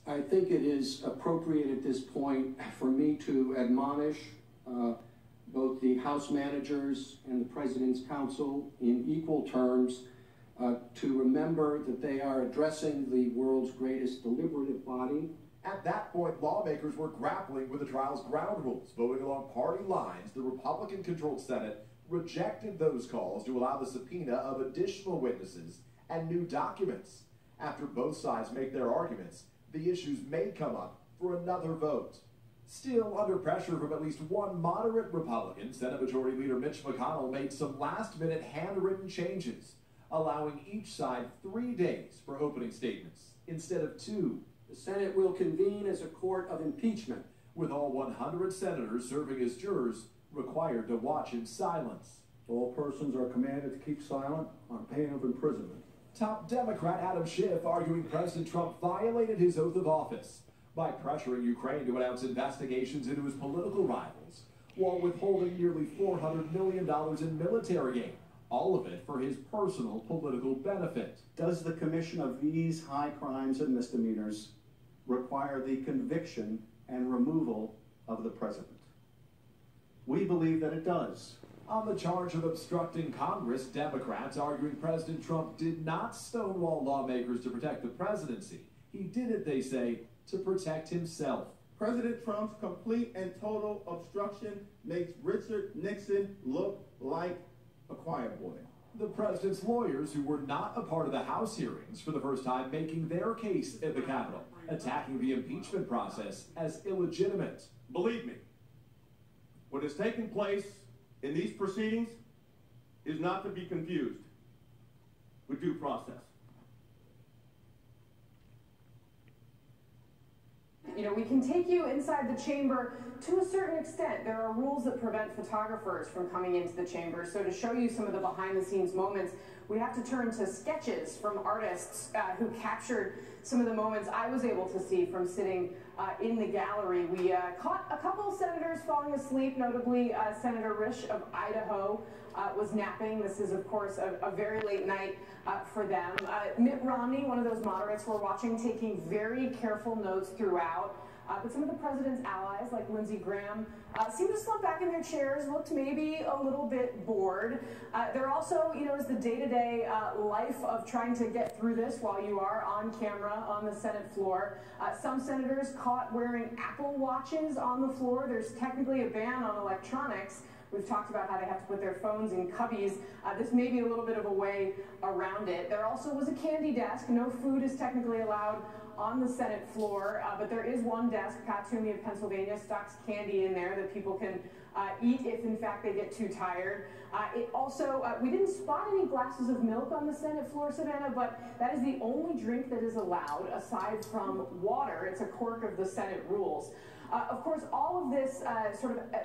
I think it is appropriate at this point for me to admonish both the House managers and the President's Council in equal terms to remember that they are addressing the world's greatest deliberative body. At that point, lawmakers were grappling with the trial's ground rules. Voting along party lines, the Republican-controlled Senate rejected those calls to allow the subpoena of additional witnesses and new documents. After both sides make their arguments, the issues may come up for another vote. Still under pressure from at least one moderate Republican, Senate Majority Leader Mitch McConnell made some last-minute handwritten changes, allowing each side 3 days for opening statements instead of 2. The Senate will convene as a court of impeachment, with all 100 senators serving as jurors required to watch in silence. All persons are commanded to keep silent on pain of imprisonment. Top Democrat Adam Schiff arguing President Trump violated his oath of office by pressuring Ukraine to announce investigations into his political rivals, while withholding nearly $400 million in military aid, all of it for his personal political benefit. Does the commission of these high crimes and misdemeanors require the conviction and removal of the president? We believe that it does. On the charge of obstructing Congress, Democrats arguing President Trump did not stonewall lawmakers to protect the presidency. He did it, they say, to protect himself. President Trump's complete and total obstruction makes Richard Nixon look like a choir boy. The president's lawyers, who were not a part of the House hearings, for the first time making their case at the Capitol, attacking the impeachment process as illegitimate. Believe me, what has taken place in these proceedings is not to be confused with due process. You know, we can take you inside the chamber to a certain extent. There are rules that prevent photographers from coming into the chamber. So to show you some of the behind-the-scenes moments, we have to turn to sketches from artists who captured some of the moments I was able to see from sitting in the gallery. We caught a couple senators falling asleep, notably Senator Risch of Idaho was napping. This is, of course, a very late night for them. Mitt Romney, one of those moderates we're watching, taking very careful notes throughout. But some of the president's allies, like Lindsey Graham, seemed to slump back in their chairs, looked maybe a little bit bored. There also, you know, is the day-to-day life of trying to get through this while you are on camera on the Senate floor. Some senators caught wearing Apple Watches on the floor. There's technically a ban on electronics. We've talked about how they have to put their phones in cubbies. This may be a little bit of a way around it. There also was a candy desk. No food is technically allowed on the Senate floor, but there is one desk, Pat Toomey of Pennsylvania stocks candy in there that people can eat if in fact they get too tired. It also, we didn't spot any glasses of milk on the Senate floor, Savannah, but that is the only drink that is allowed aside from water. It's a quirk of the Senate rules. Of course, all of this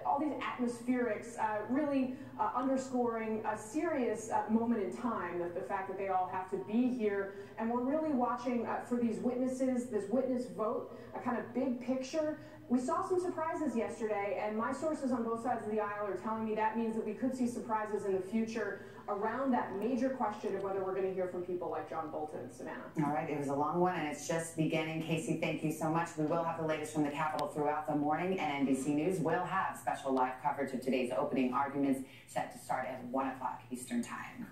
all these atmospherics really underscoring a serious moment in time, the fact that they all have to be here. And we're really watching for these witnesses, this witness vote, a kind of big picture. We saw some surprises yesterday, and my sources on both sides of the aisle are telling me that means that we could see surprises in the future around that major question of whether we're going to hear from people like John Bolton. Savannah. All right, it was a long one, and it's just beginning. Casey, thank you so much. We will have the latest from the Capitol throughout the morning, and NBC News will have special live coverage of today's opening arguments set to start at 1 o'clock Eastern Time.